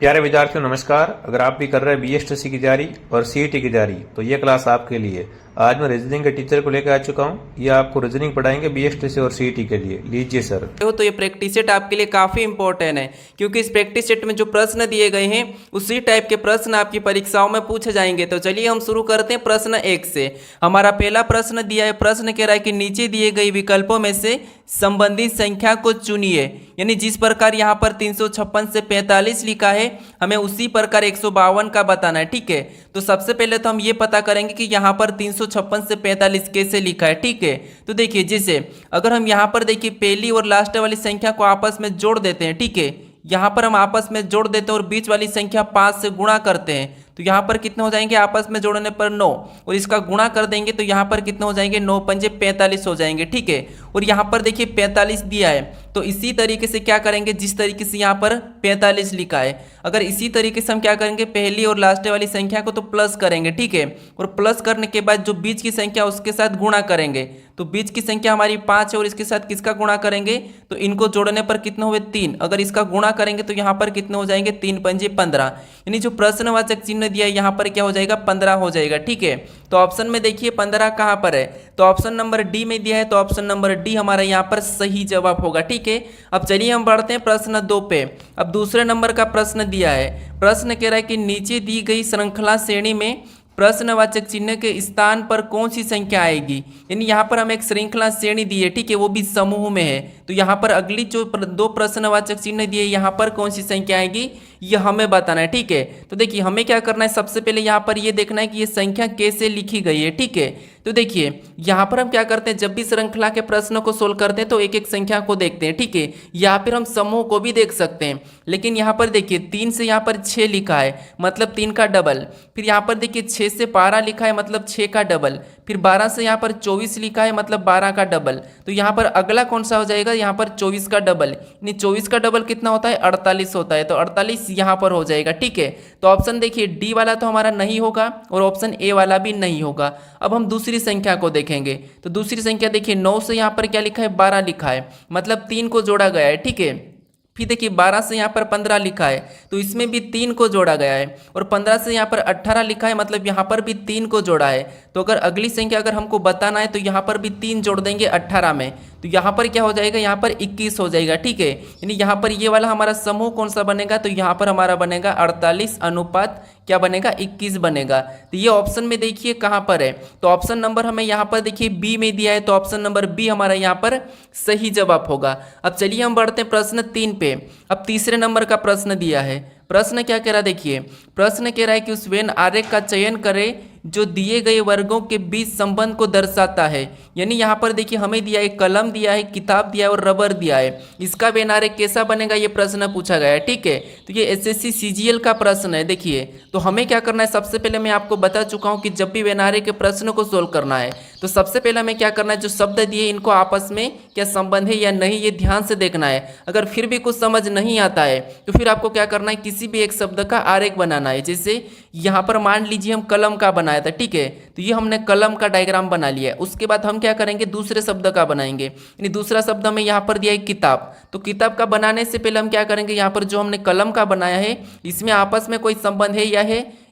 प्यारे विद्यार्थियों नमस्कार। अगर आप भी कर रहे हैं बीएसटीसी की तैयारी और सीईटी की तैयारी तो ये क्लास आपके लिए। आज मैं रीजनिंग के टीचर को लेकर आ चुका हूँ। ये आपको रीजनिंग पढ़ाएंगे बीएसटीसी और सीईटी के लिए। लीजिए सर। तो ये प्रैक्टिस सेट आपके लिए काफ़ी इंपॉर्टेंट है, क्योंकि इस प्रैक्टिस सेट में जो प्रश्न दिए गए हैं उसी टाइप के प्रश्न आपकी परीक्षाओं में पूछे जाएंगे। तो चलिए हम शुरू करते हैं प्रश्न 1 से। हमारा पहला प्रश्न दिया है, प्रश्न कह रहा है कि नीचे दिए गए विकल्पों में से संबंधित संख्या को चुनिए। यानी जिस प्रकार यहाँ पर 356 से 45 लिखा है, हमें उसी प्रकार 152 का बताना है। ठीक है, तो सबसे पहले तो हम ये पता करेंगे कि यहाँ पर 356 से 45 कैसे लिखा है। ठीक है, तो देखिए जैसे अगर हम यहाँ पर देखिए पहली और लास्ट वाली संख्या को आपस में जोड़ देते हैं। ठीक है, यहाँ पर हम आपस में जोड़ देते हैं और बीच वाली संख्या 5 से गुणा करते हैं, तो यहाँ पर कितने हो जाएंगे आपस में जोड़ने पर 9, और इसका गुणा कर देंगे तो यहाँ पर कितने हो जाएंगे 9 पंजे 45 हो जाएंगे। ठीक है, और यहाँ पर देखिए 45 दिया है, तो इसी तरीके से क्या करेंगे, जिस तरीके से यहाँ पर 45 लिखा है, अगर इसी तरीके से हम क्या करेंगे पहली और लास्ट वाली संख्या को तो प्लस करेंगे। ठीक है, और प्लस करने के बाद जो बीच की संख्या उसके साथ गुणा करेंगे, तो बीच की संख्या हमारी 5 है और इसके साथ किसका गुणा करेंगे, तो इनको जोड़ने पर कितने हुए 3, अगर इसका गुणा करेंगे तो यहाँ पर कितने हो जाएंगे 3 पंजे 15, यानी जो प्रश्नवाचक चिन्ह दिया है यहाँ पर क्या हो जाएगा 15 हो जाएगा। ठीक है, तो ऑप्शन में देखिए 15 कहाँ पर है, तो ऑप्शन नंबर डी में दिया है, तो ऑप्शन नंबर डी हमारा यहाँ पर सही जवाब होगा। ठीक है, अब चलिए हम बढ़ते हैं प्रश्न 2 पे। अब दूसरे नंबर का प्रश्न दिया है, प्रश्न कह रहा है कि नीचे दी गई श्रृंखला श्रेणी में प्रश्नवाचक चिन्ह के स्थान पर कौन सी संख्या आएगी। यानी यहाँ पर हम एक श्रृंखला श्रेणी दी है, ठीक है, वो भी समूह में है, तो यहाँ पर अगली जो 2 प्रश्नवाचक चिन्ह दिए यहाँ पर कौन सी संख्या आएगी ये हमें बताना है। ठीक है, तो देखिए हमें क्या करना है, सबसे पहले यहाँ पर ये देखना है कि ये संख्या कैसे लिखी गई है। ठीक है, तो देखिए यहाँ पर हम क्या करते हैं, जब भी श्रृंखला के प्रश्न को सोल्व करते हैं तो एक एक संख्या को देखते हैं। ठीक है, या फिर हम समूह को भी देख सकते हैं, लेकिन यहाँ पर देखिए 3 से यहाँ पर 6 लिखा है मतलब 3 का डबल, फिर यहाँ पर देखिए 6 से 12 लिखा है मतलब 6 का डबल, फिर 12 से यहाँ पर 24 लिखा है मतलब 12 का डबल, तो यहाँ पर अगला कौन सा हो जाएगा, यहाँ पर 24 का डबल, यानी 24 का डबल कितना होता है 48 होता है, तो 48 यहाँ पर हो जाएगा। ठीक है, तो ऑप्शन देखिए डी वाला तो हमारा नहीं होगा और ऑप्शन ए वाला भी नहीं होगा। अब हम दूसरी संख्या को देखेंगे, तो दूसरी संख्या देखिए 9 से यहाँ पर क्या लिखा है 12 लिखा है मतलब 3 को जोड़ा गया है। ठीक है, फिर देखिए 12 से यहाँ पर 15 लिखा है तो इसमें भी 3 को जोड़ा गया है, और 15 से यहाँ पर 18 लिखा है मतलब यहाँ पर भी 3 को जोड़ा है, तो अगर अगली संख्या अगर हमको बताना है तो यहाँ पर भी 3 जोड़ देंगे 18 में, तो यहाँ पर क्या हो जाएगा, यहाँ पर 21 हो जाएगा। ठीक है, यानी यहाँ पर ये वाला हमारा समूह कौन सा बनेगा, तो यहाँ पर हमारा बनेगा 48 अनुपात क्या बनेगा 21 बनेगा। तो ये ऑप्शन में देखिए कहाँ पर है, तो ऑप्शन नंबर हमें यहाँ पर देखिए बी में दिया है, तो ऑप्शन नंबर बी हमारा यहाँ पर सही जवाब होगा। अब चलिए हम बढ़ते हैं प्रश्न 3 पे। अब तीसरे नंबर का प्रश्न दिया है, प्रश्न क्या कह रहा है, देखिए प्रश्न कह रहा है कि उस वेन आरेख का चयन करें जो दिए गए वर्गों के बीच संबंध को दर्शाता है। यानी यहाँ पर देखिए हमें दिया है कलम दिया है, किताब दिया है और रबर दिया है, इसका वेन आरेख कैसा बनेगा ये प्रश्न पूछा गया है। ठीक है, तो ये एसएससी सीजीएल का प्रश्न है। देखिए तो हमें क्या करना है, सबसे पहले मैं आपको बता चुका हूँ कि जब भी वेन आरेख के प्रश्न को सोल्व करना है तो सबसे पहले हमें क्या करना है, जो शब्द दिए इनको आपस में क्या संबंध है या नहीं ये ध्यान से देखना है। अगर फिर भी कुछ समझ नहीं आता है तो फिर आपको क्या करना है, किसी भी एक शब्द का आरेख बनाना है। जैसे यहाँ पर मान लीजिए हम कलम का बनाया था, ठीक है, तो ये हमने कलम का डायग्राम बना लिया है। उसके बाद हम क्या करेंगे, दूसरे शब्द का बनाएंगे, यानी दूसरा शब्द हमें यहाँ पर दिया है किताब, तो किताब का बनाने से पहले हम क्या करेंगे, यहाँ पर जो हमने कलम का बनाया है इसमें आपस में कोई संबंध है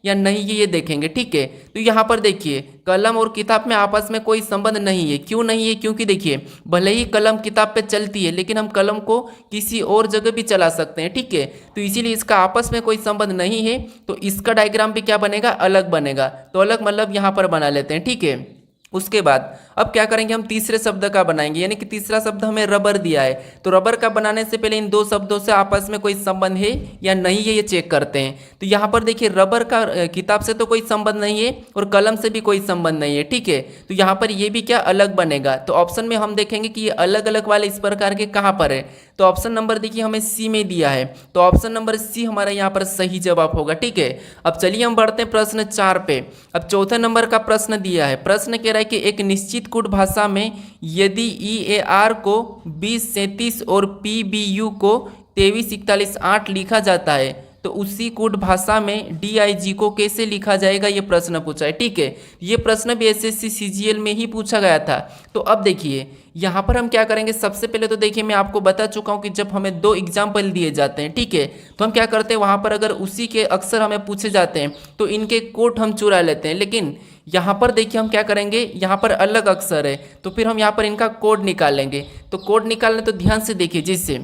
या नहीं ये देखेंगे। ठीक है, तो यहाँ पर देखिए कलम और किताब में आपस में कोई संबंध नहीं है। क्यों नहीं है, क्योंकि देखिए भले ही कलम किताब पे चलती है लेकिन हम कलम को किसी और जगह भी चला सकते हैं। ठीक है, तो इसीलिए इसका आपस में कोई संबंध नहीं है, तो इसका डायग्राम भी क्या बनेगा, अलग बनेगा। तो अलग मतलब यहाँ पर बना लेते हैं। ठीक है, उसके बाद अब क्या करेंगे, हम तीसरे शब्द का बनाएंगे, यानी कि तीसरा शब्द हमें रबर दिया है, तो रबर का बनाने से पहले इन 2 शब्दों से आपस में कोई संबंध है या नहीं है ये चेक करते हैं। तो यहाँ पर देखिए रबर का किताब से तो कोई संबंध नहीं है और कलम से भी कोई संबंध नहीं है। ठीक है, तो यहाँ पर ये भी क्या अलग बनेगा, तो ऑप्शन में हम देखेंगे कि ये अलग अलग वाले इस प्रकार के कहाँ पर है, तो ऑप्शन नंबर देखिए हमें सी में दिया है, तो ऑप्शन नंबर सी हमारा यहाँ पर सही जवाब होगा। ठीक है, अब चलिए हम बढ़ते हैं प्रश्न 4 पे। अब चौथे नंबर का प्रश्न दिया है, प्रश्न कह रहा है कि एक निश्चित कूट भाषा में यदि EAR को 2037 और PBU को 2341 लिखा जाता है तो उसी कोड भाषा में DIG को कैसे लिखा जाएगा, ये प्रश्न पूछा है। ठीक है, ये प्रश्न भी SSC CGL में ही पूछा गया था। तो अब देखिए यहाँ पर हम क्या करेंगे, सबसे पहले तो देखिए मैं आपको बता चुका हूँ कि जब हमें दो एग्जाम्पल दिए जाते हैं, ठीक है, तो हम क्या करते हैं, वहाँ पर अगर उसी के अक्षर हमें पूछे जाते हैं तो इनके कोड हम चुरा लेते हैं। लेकिन यहाँ पर देखिए हम क्या करेंगे, यहाँ पर अलग अक्षर है तो फिर हम यहाँ पर इनका कोड निकालेंगे। तो कोड निकालने तो ध्यान से देखिए, जिससे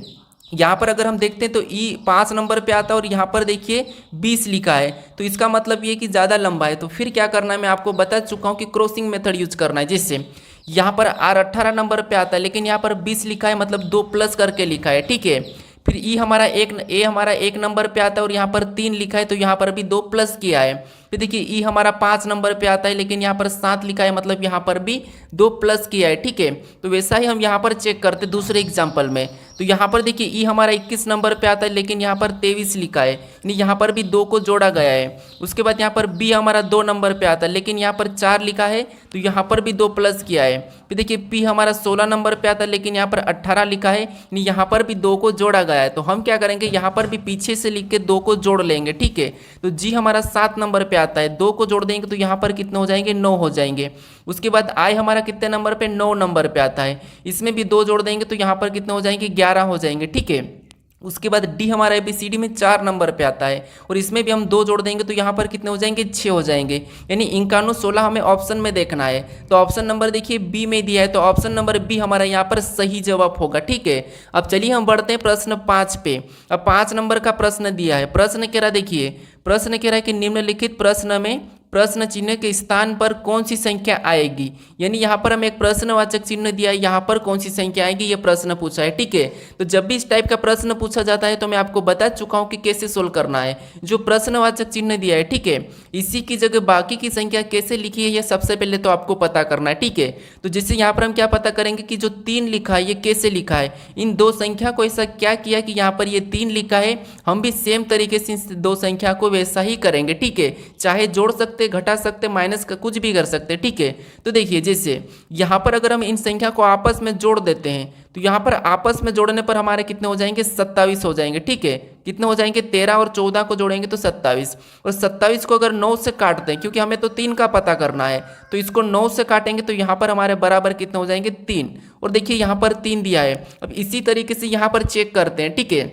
यहाँ पर अगर हम देखते हैं तो ई 5 नंबर पे आता है और यहाँ पर देखिए 20 लिखा है, तो इसका मतलब ये कि ज़्यादा लंबा है। तो फिर क्या करना है, मैं आपको बता चुका हूँ कि क्रॉसिंग मेथड यूज करना है, जिससे यहाँ पर R 18 नंबर पे आता है लेकिन यहाँ पर 20 लिखा है, मतलब 2 प्लस करके लिखा है। ठीक है, फिर ए हमारा 1 नंबर पे आता है और यहाँ पर 3 लिखा है तो यहाँ पर भी 2 प्लस किया है। फिर देखिए ई हमारा 5 नंबर पे आता है लेकिन यहाँ पर 7 लिखा है, मतलब यहाँ पर भी 2 प्लस किया है। ठीक है, तो वैसा ही हम यहाँ पर चेक करते दूसरे एग्जाम्पल में। तो यहाँ पर देखिए ई हमारा 21 नंबर पे आता है लेकिन यहाँ पर 23 लिखा है, यानी यहाँ पर भी 2 को जोड़ा गया है। उसके बाद यहाँ पर बी हमारा 2 नंबर पे आता है लेकिन यहाँ पर 4 लिखा है तो यहाँ पर भी 2 प्लस किया है। फिर देखिए पी हमारा 16 नंबर पे आता है लेकिन यहाँ पर 18 लिखा है, यानी यहाँ पर भी 2 को जोड़ा गया है। तो हम क्या करेंगे, यहाँ पर भी पीछे से लिख के 2 को जोड़ लेंगे। ठीक है, तो जी हमारा 7 नंबर पे आता है, 2 को जोड़ देंगे तो यहाँ पर कितने हो जाएंगे, 9 हो जाएंगे। उसके बाद आई हमारा कितने नंबर पे, 9 नंबर पे आता है, इसमें भी 2 जोड़ देंगे तो यहाँ पर कितने हो जाएंगे, 11 हो जाएंगे। ठीक है, उसके बाद डी हमारा ABCD में 4 नंबर पे आता है और इसमें भी हम 2 जोड़ देंगे तो यहाँ पर कितने हो जाएंगे, 6 हो जाएंगे। यानी 51 16 हमें ऑप्शन में देखना है। तो ऑप्शन नंबर देखिए बी में दिया है, तो ऑप्शन नंबर बी हमारा यहाँ पर सही जवाब होगा। ठीक है, अब चलिए हम बढ़ते हैं प्रश्न 5 पे। अब 5 नंबर का प्रश्न दिया है, प्रश्न कह रहा देखिए, प्रश्न कह रहा है कि निम्नलिखित प्रश्न में प्रश्न चिन्ह के स्थान पर कौन सी संख्या आएगी। यानी यहाँ पर हमें एक प्रश्नवाचक चिन्ह दिया है, यहाँ पर कौन सी संख्या आएगी ये प्रश्न पूछा है। ठीक है, तो जब भी इस टाइप का प्रश्न पूछा जाता है तो मैं आपको बता चुका हूँ कि कैसे सोल्व करना है। जो प्रश्नवाचक चिन्ह दिया है, ठीक है, इसी की जगह बाकी की संख्या कैसे लिखी है ये सबसे पहले तो आपको पता करना है। ठीक है, तो जैसे यहाँ पर हम क्या पता करेंगे कि जो 3 लिखा है ये कैसे लिखा है। इन दो संख्या को ऐसा क्या किया कि यहाँ पर ये 3 लिखा है, हम भी सेम तरीके से इन दो संख्या को वैसा ही करेंगे। ठीक है, चाहे जोड़ सकते, घटा सकते, माइनस का कुछ भी कर सकते। ठीक है, तो देखिए जैसे यहाँ पर अगर हम इन संख्या को आपस में जोड़ देते हैं तो यहाँ पर आपस में जोड़ने पर हमारे कितने हो जाएंगे, 27 हो जाएंगे। ठीक है, कितने हो जाएंगे, 13 और 14 को जोड़ेंगे तो 27, और 27 को अगर 9 से काटते हैं, क्योंकि हमें तो 3 का पता करना है, तो इसको 9 से काटेंगे तो यहाँ पर हमारे बराबर कितने हो जाएंगे, 3। और देखिए यहाँ पर 3 दिया है। अब इसी तरीके से यहाँ पर चेक करते हैं। ठीक है,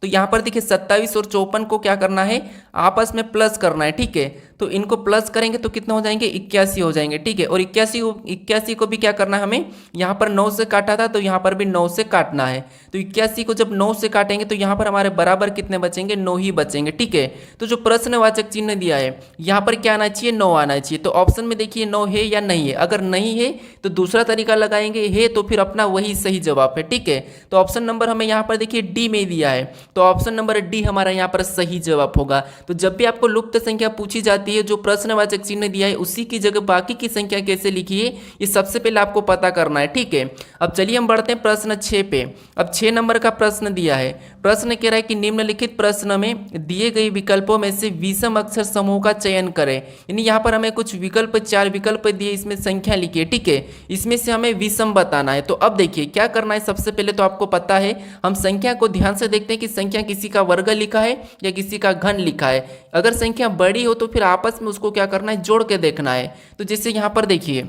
तो यहाँ पर देखिए 27 और 54 को क्या करना है, आपस में प्लस करना है। ठीक है, तो इनको प्लस करेंगे तो कितने हो जाएंगे, 81 हो जाएंगे। ठीक है, और 81 को भी क्या करना है हमें, यहाँ पर 9 से काटा था तो यहाँ पर भी 9 से काटना है। तो 81 को जब 9 से काटेंगे तो यहाँ पर हमारे बराबर कितने बचेंगे, 9 ही बचेंगे। ठीक है, तो जो प्रश्नवाचक चिन्ह दिया है यहाँ पर क्या आना चाहिए, 9 आना चाहिए। तो ऑप्शन में देखिए 9 है या नहीं है, अगर नहीं है तो दूसरा तरीका लगाएंगे, है तो फिर अपना वही सही जवाब है। ठीक है, तो ऑप्शन नंबर हमें यहाँ पर देखिए डी में दिया है, तो ऑप्शन नंबर डी हमारा यहाँ पर सही जवाब होगा। तो जब भी आपको लुप्त संख्या पूछी जाती है, जो प्रश्नवाचक चिन्ह दिया है उसी की जगह बाकी की संख्या कैसे लिखिए ये सबसे पहले आपको पता करना है। ठीक है, अब चलिए हम बढ़ते हैं प्रश्न 6 पे। अब 6 नंबर का प्रश्न दिया है, प्रश्न कह रहा है कि निम्नलिखित प्रश्न में दिए गए विकल्पों में से विषम अक्षर समूह का चयन करें। यानी यहाँ पर हमें कुछ विकल्प, 4 विकल्प दिए, इसमें संख्या लिखिए। ठीक है, इसमें से हमें विषम बताना है। तो अब देखिए क्या करना है, सबसे पहले तो आपको पता है, हम संख्या को ध्यान से देखते हैं कि संख्या किसी का वर्ग लिखा है या किसी का घन लिखा है। अगर संख्या बड़ी हो तो फिर आपस में उसको क्या करना है, जोड़ के देखना है। तो जैसे यहाँ पर देखिए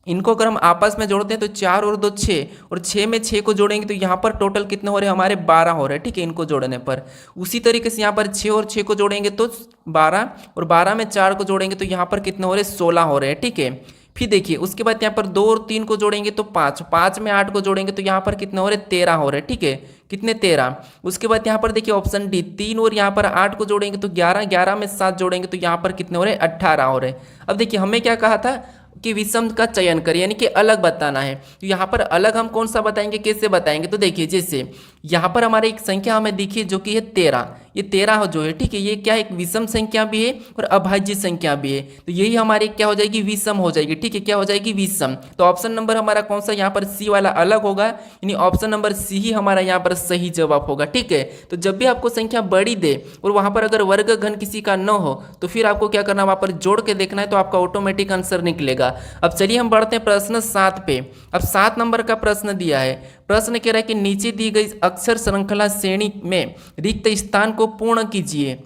इनको अगर हम आपस में जोड़ते हैं तो 4 और 2 6, और 6 में 6 को जोड़ेंगे तो यहाँ पर टोटल कितने हो रहे हैं, हमारे 12 हो रहे हैं। ठीक है, इनको जोड़ने पर उसी तरीके से यहाँ पर 6 और 6 को जोड़ेंगे तो 12, और 12 में 4 को जोड़ेंगे तो यहाँ पर कितने हो रहे हैं, 16 हो रहे हैं। ठीक है, फिर देखिए उसके बाद यहाँ पर 2 और 3 को जोड़ेंगे तो 5, 5 में 8 को जोड़ेंगे तो यहाँ पर कितने हो रहे हैं, 13 हो रहे हैं। ठीक है, कितने, 13। उसके बाद यहाँ पर देखिए ऑप्शन डी, 3 और यहाँ पर 8 को जोड़ेंगे तो 11, 11 में 7 जोड़ेंगे तो यहाँ पर कितने हो रहे हैं, 18 हो रहे हैं। अब देखिए हमें क्या कहा था कि विषम का चयन करें, यानी कि अलग बताना है। तो यहाँ पर अलग हम कौन सा बताएंगे, कैसे बताएंगे, तो देखिए जैसे यहाँ पर हमारे एक संख्या हमें दिखी जो कि है 13, ये 13 जो है, ठीक है, ये क्या है, एक विषम संख्या भी है और अभाज्य संख्या भी है। तो यही हमारी क्या हो जाएगी, विषम हो जाएगी। ठीक है, क्या हो जाएगी, विषम। तो ऑप्शन नंबर हमारा कौन सा, यहाँ पर सी वाला अलग होगा, यानी ऑप्शन नंबर सी ही हमारा यहाँ पर सही जवाब होगा। ठीक है, तो जब भी आपको संख्या बड़ी दे और वहाँ पर अगर वर्ग घन किसी का न हो तो फिर आपको क्या करना है, वहाँ पर जोड़ के देखना है, तो आपका ऑटोमेटिक आंसर निकलेगा। अब चलिए हम बढ़ते हैं प्रश्न 7 पे। अब 7 नंबर का प्रश्न दिया है, प्रश्न कह रहा है कि नीचे दी गई अक्षर श्रृंखला श्रेणी में रिक्त स्थान को पूर्ण कीजिए।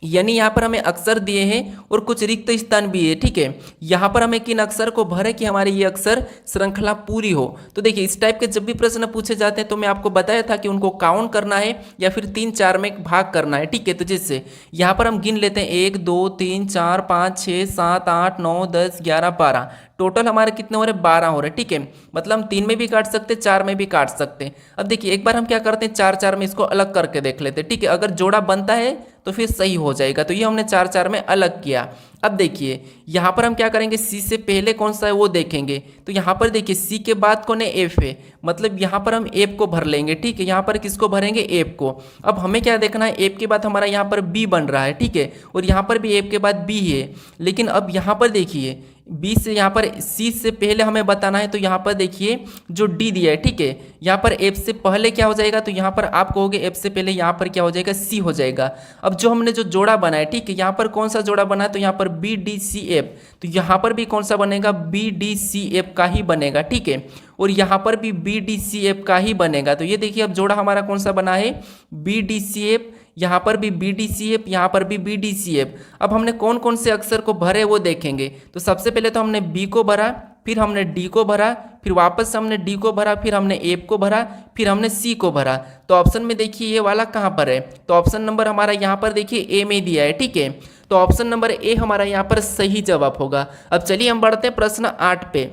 यानी यहाँ पर हमें अक्षर दिए हैं और कुछ रिक्त स्थान भी है, ठीक है। यहाँ पर हमें किन अक्षर को भरे कि हमारी ये अक्षर श्रृंखला पूरी हो। तो देखिए इस टाइप के जब भी प्रश्न पूछे जाते हैं तो मैं आपको बताया था कि उनको काउंट करना है या फिर 3-4 में भाग करना है, ठीक है। तो जैसे यहाँ पर हम गिन लेते हैं 1 2 3 4 5 6 7 8 9 10 11 12, टोटल हमारे कितने हो रहे 12 हो रहे, ठीक है। मतलब हम 3 में भी काट सकते, 4 में भी काट सकते। अब देखिए एक बार हम क्या करते हैं 4-4 में इसको अलग करके देख लेते हैं, ठीक है। अगर जोड़ा बनता है तो फिर सही हो जाएगा। तो ये हमने 4-4 में अलग किया। अब देखिए यहाँ पर हम क्या करेंगे, सी से पहले कौन सा है वो देखेंगे। तो यहाँ पर देखिए सी के बाद कौन है, एफ है, मतलब यहाँ पर हम एफ को भर लेंगे, ठीक है। यहाँ पर किसको भरेंगे, एफ को। अब हमें क्या देखना है, एफ के बाद हमारा यहाँ पर बी बन रहा है, ठीक है, और यहाँ पर भी एफ के बाद बी है। लेकिन अब यहाँ पर देखिए बी से यहाँ पर सी से पहले हमें बताना है, तो यहाँ पर देखिए जो डी दिया है, ठीक है। यहाँ पर एफ से पहले क्या हो जाएगा, तो यहाँ पर आप कहोगे एफ से पहले यहाँ पर क्या हो जाएगा, सी हो जाएगा। अब जो हमने जो जोड़ा बनाया, ठीक है, यहाँ पर कौन सा जोड़ा बना है, तो यहाँ पर बी डी सी एफ, तो यहाँ पर भी कौन सा बनेगा, बी डी सी एफ का ही बनेगा, ठीक है। और यहाँ पर भी बी डी सी एफ का ही बनेगा। तो ये देखिए अब जोड़ा हमारा कौन सा बना है, बी डी सी एफ, यहाँ पर भी बी डी सी एफ, यहाँ पर भी बी डी सी एफ। अब हमने कौन कौन से अक्षर को भरे वो देखेंगे। तो सबसे पहले तो हमने बी को भरा, फिर हमने डी को भरा, फिर वापस से हमने डी को भरा, फिर हमने एफ को भरा, फिर हमने सी को भरा। तो ऑप्शन में देखिए ये वाला कहाँ पर है, तो ऑप्शन नंबर हमारा यहाँ पर देखिए ए में दिया है, ठीक है। तो ऑप्शन नंबर ए हमारा यहाँ पर सही जवाब होगा। अब चलिए हम बढ़ते हैं प्रश्न 8 पे।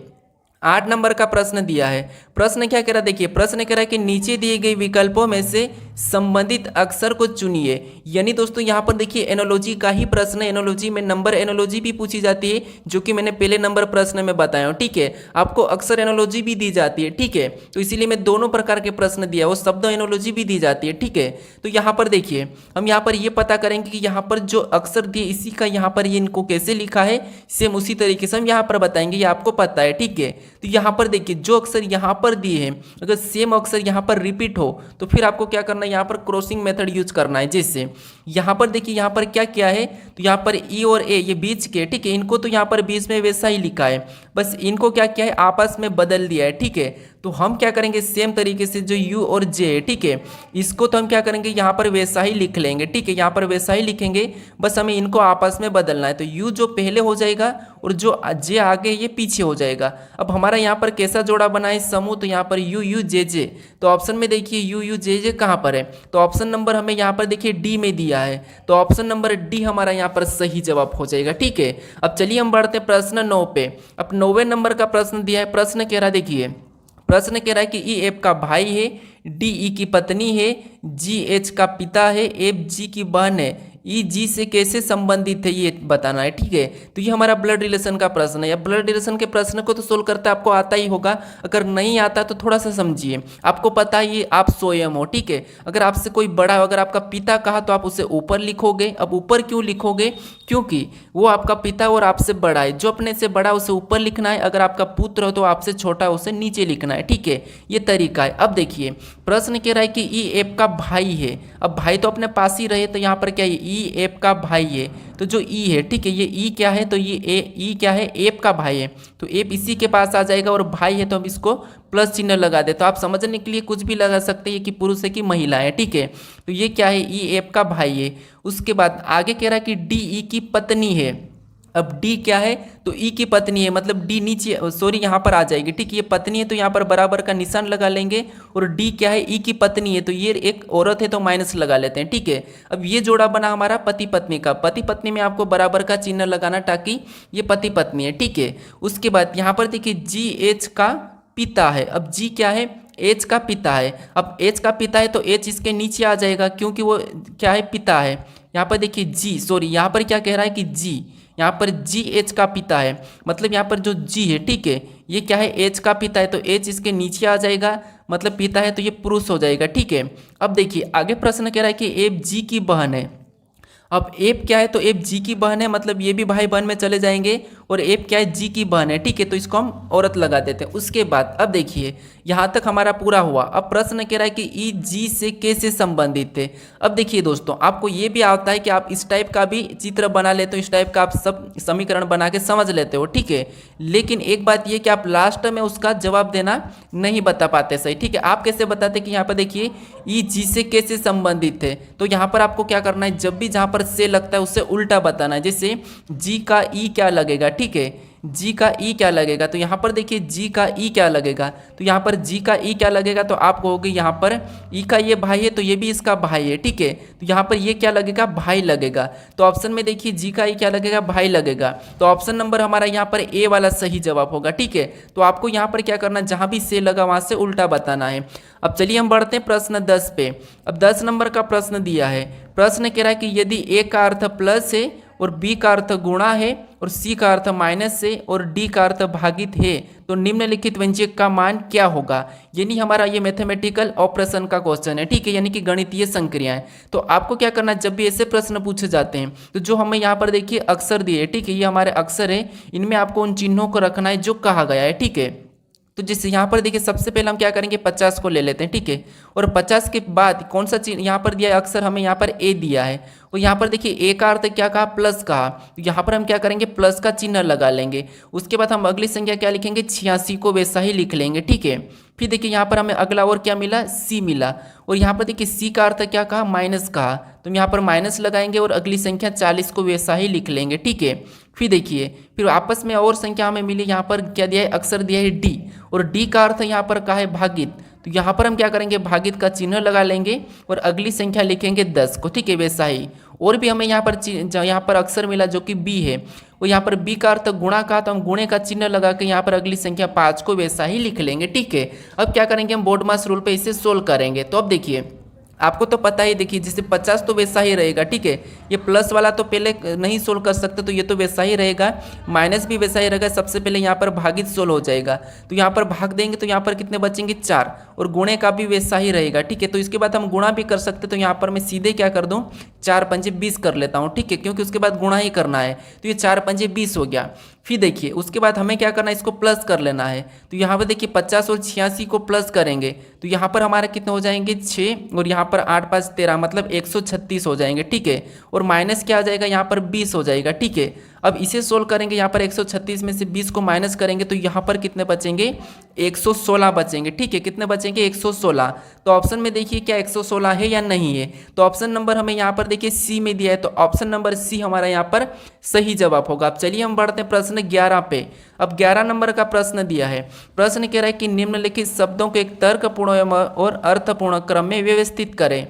8 नंबर का प्रश्न दिया है। प्रश्न क्या कह रहा है, देखिए प्रश्न कह रहा है कि नीचे दिए गए विकल्पों में से संबंधित अक्षर को चुनिए। यानी दोस्तों यहाँ पर देखिए एनोलॉजी का ही प्रश्न है। एनोलॉजी में नंबर एनोलॉजी भी पूछी जाती है, जो कि मैंने पहले नंबर प्रश्न में बताया हूँ, ठीक है। आपको अक्षर एनोलॉजी भी दी जाती है, ठीक है। तो इसीलिए मैं दोनों प्रकार के प्रश्न दिया, वो शब्द एनोलॉजी भी दी जाती है, ठीक है। तो यहाँ पर देखिए हम यहाँ पर ये पता करेंगे कि यहाँ पर जो अक्षर दिए इसी का यहाँ पर ये इनको कैसे लिखा है, सेम उसी तरीके से हम यहाँ पर बताएंगे, ये आपको पता है, ठीक है। तो यहाँ पर देखिए जो अक्षर यहाँ पर दिए हैं, अगर सेम अक्षर यहाँ पर रिपीट हो तो फिर आपको क्या करना है, यहाँ पर क्रॉसिंग मेथड यूज करना है। जैसे यहाँ पर देखिए यहाँ पर क्या किया है, तो यहाँ पर ई और ए ये बीच के, ठीक है, इनको तो यहाँ पर बीच में वैसा ही लिखा है, बस इनको क्या किया है आपस में बदल दिया है, ठीक है। तो हम क्या करेंगे सेम तरीके से जो यू और जे है, ठीक है, इसको तो हम क्या करेंगे यहाँ पर वैसा ही लिख लेंगे, ठीक है, यहाँ पर वैसा ही लिखेंगे, बस हमें इनको आपस में बदलना है। तो यू जो पहले हो जाएगा और जो जे आगे ये पीछे हो जाएगा। अब हमारा यहाँ पर कैसा जोड़ा बना है समूह, तो यहाँ पर यू यू जे जे। तो ऑप्शन में देखिए यू यू जे जे कहाँ पर है, तो ऑप्शन नंबर हमें यहाँ पर देखिए डी में दिया है। तो ऑप्शन नंबर डी हमारा यहाँ पर सही जवाब हो जाएगा, ठीक है। अब चलिए हम बढ़ते हैं प्रश्न 9 पे। अब 9वें नंबर का प्रश्न दिया है। प्रश्न कह रहा है, देखिए प्रश्न कह रहा है कि ई एफ का भाई है, डी ई की पत्नी है, जी एच का पिता है, एफ जी की बहन है, ई जी से कैसे संबंधित है ये बताना है, ठीक है। तो ये हमारा ब्लड रिलेशन का प्रश्न है। या ब्लड रिलेशन के प्रश्न को तो सोल्व करता आपको आता ही होगा, अगर नहीं आता तो थोड़ा सा समझिए। आपको पता है ये आप स्वयं हो, ठीक है। अगर आपसे कोई बड़ा, अगर आपका पिता कहा तो आप उसे ऊपर लिखोगे। अब ऊपर क्यों लिखोगे, क्योंकि वो आपका पिता और आपसे बड़ा है। जो अपने से बड़ा उसे ऊपर लिखना है, अगर आपका पुत्र हो तो आपसे छोटा उसे नीचे लिखना है, ठीक है। ये तरीका है। अब देखिए प्रश्न कह रहा है कि ई एफ का भाई है। अब भाई तो अपने पास ही रहे, तो यहाँ पर क्या है, ई एफ का भाई है। तो जो ई है, ठीक है, ये ई क्या है, तो ये ई क्या है, एफ का भाई है। तो एफ इसी के पास आ जाएगा और भाई है तो हम इसको प्लस चिन्ह लगा दे। तो आप समझने के लिए कुछ भी लगा सकते हैं कि पुरुष है कि महिला है, ठीक है। तो ये क्या है, ई एफ का भाई है। उसके बाद आगे कह रहा है कि डी ई की पत्नी है। अब डी क्या है, तो ई की पत्नी है, मतलब डी नीचे, सॉरी यहाँ पर आ जाएगी, ठीक है। ये पत्नी है तो यहाँ पर बराबर का निशान लगा लेंगे। और डी क्या है, ई की पत्नी है, तो ये एक औरत है तो माइनस लगा लेते हैं, ठीक है। अब ये जोड़ा बना हमारा पति पत्नी का। पति पत्नी में आपको बराबर का चिन्ह लगाना ताकि ये पति पत्नी है, ठीक है। उसके बाद यहाँ पर देखिए जी एच का पिता है। अब जी क्या है, एच का पिता है। अब एच का पिता है तो एच इसके नीचे आ जाएगा, क्योंकि वो क्या है, पिता है। यहाँ पर देखिए जी, सॉरी यहाँ पर क्या कह रहा है कि जी, यहाँ पर जी एच का पिता है, मतलब यहाँ पर जो जी है, ठीक है, ये क्या है, एच का पिता है, तो एच इसके नीचे आ जाएगा, मतलब पिता है तो ये पुरुष हो जाएगा, ठीक है। अब देखिए आगे प्रश्न कह रहा है कि एफ जी की बहन है। अब एफ क्या है, तो एफ जी की बहन है, मतलब ये भी भाई बहन में चले जाएंगे। और एफ क्या है, जी की बहन है, ठीक है, तो इसको हम औरत लगा देते हैं। उसके बाद अब देखिए यहाँ तक हमारा पूरा हुआ। अब प्रश्न कह रहा है कि ई जी से कैसे संबंधित है। अब देखिए दोस्तों, आपको ये भी आता है कि आप इस टाइप का भी चित्र बना लेते हो, इस टाइप का आप सब समीकरण बना के समझ लेते हो, ठीक है। लेकिन एक बात ये कि आप लास्ट में उसका जवाब देना नहीं बता पाते सही, ठीक है। आप कैसे बताते कि यहाँ पर देखिए ई जी से कैसे संबंधित है, तो यहाँ पर आपको क्या करना है, जब भी जहाँ पर पर से लगता है उससे उल्टा बताना है। जैसे जी का ई क्या लगेगा, ठीक है, जी का ई क्या लगेगा, तो यहाँ पर देखिए जी का ई क्या लगेगा, तो यहाँ पर जी का ई क्या लगेगा, तो आप कहोगे यहाँ पर ई का ये भाई है तो ये भी इसका भाई है, ठीक है, तो यहाँ पर ये क्या लगेगा, भाई लगेगा। तो ऑप्शन में देखिए जी का ई क्या लगेगा, भाई लगेगा। तो ऑप्शन नंबर हमारा यहाँ पर ए वाला सही जवाब होगा, ठीक है। तो आपको यहाँ पर क्या करना है, जहाँ भी से लगा वहाँ से उल्टा बताना है। अब चलिए हम बढ़ते हैं प्रश्न 10 पे। अब 10 नंबर का प्रश्न दिया है, प्रश्न कह रहा है कि यदि ए का अर्थ प्लस है और बी का अर्थ गुणा है और सी का अर्थ माइनस है और डी का अर्थ भागित है तो निम्नलिखित व्यंजक का मान क्या होगा। यानी हमारा ये मैथमेटिकल ऑपरेशन का क्वेश्चन है, ठीक है, यानी कि गणितीय संक्रियाएं। तो आपको क्या करना है, जब भी ऐसे प्रश्न पूछे जाते हैं तो जो हमें यहाँ पर देखिए अक्षर दिए है, ठीक है, ये हमारे अक्षर है, इनमें आपको उन चिन्हों को रखना है जो कहा गया है, ठीक है। तो जैसे यहाँ पर देखिए सबसे पहले हम क्या करेंगे, 50 को ले लेते हैं, ठीक है, और 50 के बाद कौन सा चिन्ह यहाँ पर दिया है, अक्षर हमें यहाँ पर ए दिया है, और यहाँ पर देखिए ए का अर्थ क्या कहा, प्लस कहा, तो यहाँ पर हम क्या करेंगे, प्लस का चिन्ह लगा लेंगे। उसके बाद हम अगली संख्या क्या लिखेंगे, 86 को वैसा ही लिख लेंगे, ठीक है। फिर देखिए यहाँ पर हमें अगला और क्या मिला, सी मिला, और यहाँ पर देखिए सी का अर्थ क्या कहा, माइनस कहा, तो हम यहाँ पर माइनस लगाएंगे और अगली संख्या 40 को वैसा ही लिख लेंगे, ठीक है। फिर देखिए फिर आपस में और संख्या हमें मिली, यहाँ पर क्या दिया है, अक्षर दिया है डी, और डी का अर्थ यहाँ पर कहा है भागित, तो यहाँ पर हम क्या करेंगे, भागित का चिन्ह लगा लेंगे और अगली संख्या लिखेंगे 10 को, ठीक है, वैसा ही। और भी हमें यहाँ पर अक्षर मिला जो कि बी है, और यहाँ पर बी का अर्थ गुणा का, तो हम गुणे का चिन्ह लगा के यहाँ पर अगली संख्या 5 को वैसा ही लिख लेंगे, ठीक है। अब क्या करेंगे, हम बोर्ड मास रूल पे इसे सोल्व करेंगे। तो अब देखिए आपको तो पता ही, देखिए जैसे 50 तो वैसा ही रहेगा, ठीक है, ये प्लस वाला तो पहले नहीं सोल्व कर सकते तो ये तो वैसा ही रहेगा, माइनस भी वैसा ही रहेगा, सबसे पहले यहाँ पर भागित सोल्व हो जाएगा, तो यहाँ पर भाग देंगे तो यहाँ पर कितने बचेंगे, 4, और गुणे का भी वैसा ही रहेगा, ठीक है। तो इसके बाद हम गुणा भी कर सकते, तो यहाँ पर मैं सीधे क्या कर दूँ, 4 पंजे 20 कर लेता हूँ, ठीक है, क्योंकि उसके बाद गुणा ही करना है, तो ये 4 पंजे 20 हो गया। फिर देखिए उसके बाद हमें क्या करना है, इसको प्लस कर लेना है, तो यहाँ पर देखिए 50 और 86 को प्लस करेंगे तो यहाँ पर हमारे कितने हो जाएंगे, 6, और यहाँ पर 8 5 13 मतलब 136 हो जाएंगे, ठीक है, और माइनस क्या आ जाएगा, यहाँ पर 20 हो जाएगा, ठीक है। अब इसे सोल्व करेंगे, यहाँ पर 136 में से 20 को माइनस करेंगे तो यहाँ पर कितने बचेंगे, 116 बचेंगे, ठीक है, कितने बचेंगे, 116। तो ऑप्शन में देखिए क्या 116 है या नहीं है, तो ऑप्शन नंबर हमें यहाँ पर देखिए सी में दिया है, तो ऑप्शन नंबर सी हमारा यहाँ पर सही जवाब होगा। अब चलिए हम बढ़ते हैं प्रश्न 11 पे। अब 11 नंबर का प्रश्न दिया है, प्रश्न कह रहा है कि निम्नलिखित शब्दों को एक तर्कपूर्ण और अर्थपूर्ण क्रम में व्यवस्थित करें।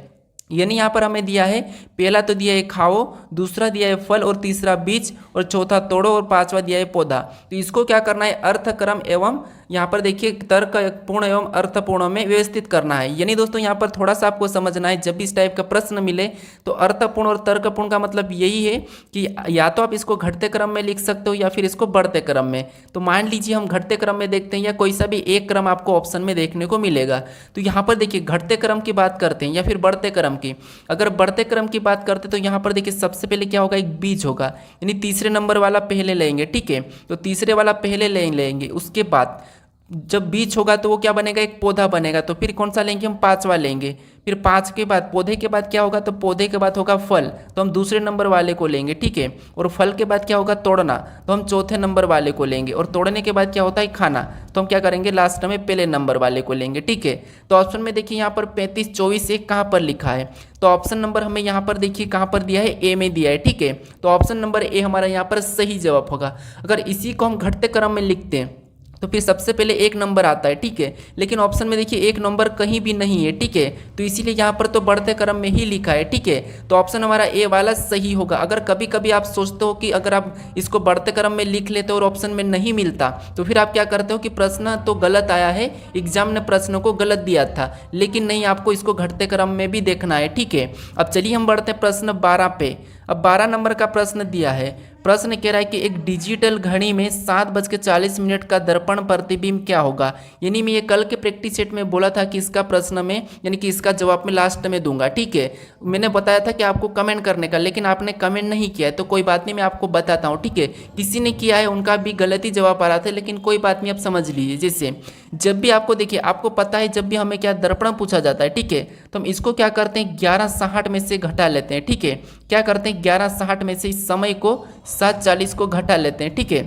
यानी यहाँ पर हमें दिया है, पहला तो दिया है खाओ, दूसरा दिया है फल, और तीसरा बीज, और चौथा तोड़ो, और पांचवा दिया है पौधा। तो इसको क्या करना है, अर्थक्रम एवं यहाँ पर देखिए तर्कपूर्ण एवं अर्थपूर्ण में व्यवस्थित करना है। यानी दोस्तों यहाँ पर थोड़ा सा आपको समझना है, जब भी इस टाइप का प्रश्न मिले तो अर्थपूर्ण और तर्कपूर्ण का मतलब यही है कि या तो आप इसको घटते क्रम में लिख सकते हो या फिर इसको बढ़ते क्रम में। तो मान लीजिए हम घटते क्रम में देखते हैं, या कोई सा भी एक क्रम आपको ऑप्शन में देखने को मिलेगा। तो यहाँ पर देखिए घटते क्रम की बात करते हैं या फिर बढ़ते क्रम की। अगर बढ़ते क्रम की बात करते तो यहाँ पर देखिए सबसे पहले क्या होगा, एक बीज होगा, यानी तीसरे नंबर वाला पहले लेंगे, ठीक है, तो तीसरे वाला पहले लेंगे। उसके बाद जब बीज होगा तो वो क्या बनेगा, एक पौधा बनेगा, तो फिर कौन सा लेंगे, हम पांचवा लेंगे। फिर 5 के बाद पौधे के बाद क्या होगा, तो पौधे के बाद होगा फल, तो हम दूसरे नंबर वाले को लेंगे, ठीक है, और फल के बाद क्या होगा, तोड़ना, तो हम चौथे नंबर वाले को लेंगे, और तोड़ने के बाद क्या होता है, खाना, तो हम क्या करेंगे, लास्ट में पहले नंबर वाले को लेंगे, ठीक है। तो ऑप्शन में देखिए यहाँ पर 35 24 1 कहाँ पर लिखा है, तो ऑप्शन नंबर हमें यहाँ पर देखिए कहाँ पर दिया है, ए में दिया है, ठीक है। तो ऑप्शन नंबर ए हमारा यहाँ पर सही जवाब होगा। अगर इसी को हम घटते क्रम में लिखते हैं तो फिर सबसे पहले 1 नंबर आता है, ठीक है, लेकिन ऑप्शन में देखिए 1 नंबर कहीं भी नहीं है, ठीक है, तो इसीलिए यहाँ पर तो बढ़ते क्रम में ही लिखा है, ठीक है। तो ऑप्शन हमारा ए वाला सही होगा। अगर कभी कभी आप सोचते हो कि अगर आप इसको बढ़ते क्रम में लिख लेते हो और ऑप्शन में नहीं मिलता तो फिर आप क्या करते हो कि प्रश्न तो गलत आया है, एग्जाम ने प्रश्नों को गलत दिया था, लेकिन नहीं, आपको इसको घटते क्रम में भी देखना है, ठीक है। अब चलिए हम बढ़ते हैं प्रश्न 12 पे। अब 12 नंबर का प्रश्न दिया है, प्रश्न कह रहा है कि एक डिजिटल घड़ी में 7:40 का दर्पण प्रतिबिंब क्या होगा। यानी मैं ये कल के प्रैक्टिस सेट में बोला था कि इसका प्रश्न में यानी कि इसका जवाब मैं लास्ट में दूंगा, ठीक है। मैंने बताया था कि आपको कमेंट करने का, लेकिन आपने कमेंट नहीं किया है, तो कोई बात नहीं, मैं आपको बताता हूँ, ठीक है। किसी ने किया है, उनका भी गलत ही जवाब आ रहा था, लेकिन कोई बात नहीं, आप समझ लीजिए। जैसे जब भी आपको देखिए, आपको पता है जब भी हमें क्या दर्पण पूछा जाता है, ठीक है, तो हम इसको क्या करते हैं, 1160 में से घटा लेते हैं, ठीक है। क्या करते हैं, 1160 में से इस समय को 740 को घटा लेते हैं, ठीक है।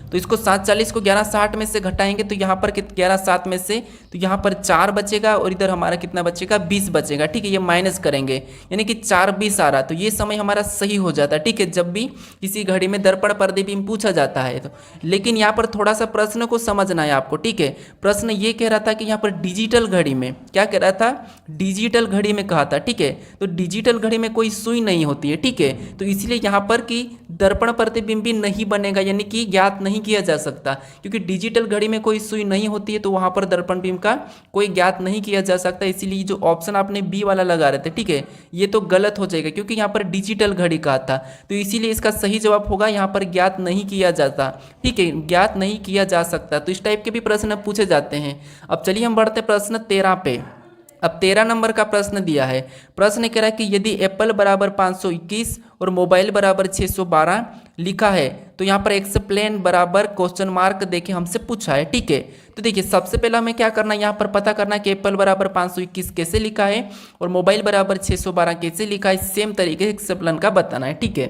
तो इसको 740 को 1160 में से घटाएंगे तो यहाँ पर 11 7 में से, तो तो यहाँ पर 4 बचेगा और इधर हमारा कितना बचेगा 20 बचेगा। ठीक है, ये माइनस करेंगे यानी कि 4 20 आ रहा, तो ये समय हमारा सही हो जाता है। ठीक है, जब भी किसी घड़ी में दर्पण प्रतिबिंब पूछा जाता है तो। लेकिन यहाँ पर थोड़ा सा प्रश्न को समझना है आपको। ठीक है, प्रश्न ये कह रहा था कि यहाँ पर डिजिटल घड़ी में क्या कह रहा था, डिजिटल घड़ी में कहा था। ठीक है, तो डिजिटल घड़ी में कोई सुई नहीं होती है। ठीक है, तो इसलिए यहाँ पर कि दर्पण प्रतिबिंबी नहीं बनेगा, यानी कि ज्ञात नहीं किया जा सकता, क्योंकि डिजिटल घड़ी में कोई सुई नहीं होती है तो वहाँ पर दर्पण बिंब का कोई ज्ञात नहीं किया जा सकता। इसीलिए जो ऑप्शन आपने बी वाला लगा रहे थे, ठीक है, ये तो गलत हो जाएगा क्योंकि यहाँ पर डिजिटल घड़ी कहा था, तो इसीलिए इसका सही जवाब होगा यहाँ पर ज्ञात नहीं किया जाता। ठीक है, ज्ञात नहीं किया जा सकता। तो इस टाइप के भी प्रश्न पूछे जाते हैं। अब चलिए हम बढ़ते प्रश्न 13 पे। अब 13 नंबर का प्रश्न दिया है। प्रश्न कह रहा है कि यदि एप्पल बराबर 521 और मोबाइल बराबर 612 लिखा है तो यहाँ पर एक्सप्लेन बराबर क्वेश्चन मार्क देके हमसे पूछा है। ठीक है, तो देखिए सबसे पहले हमें क्या करना है, यहाँ पर पता करना है कि एप्पल बराबर 521 कैसे लिखा है और मोबाइल बराबर 612 कैसे लिखा है। सेम तरीके से एक्सप्लेन का बताना है। ठीक है,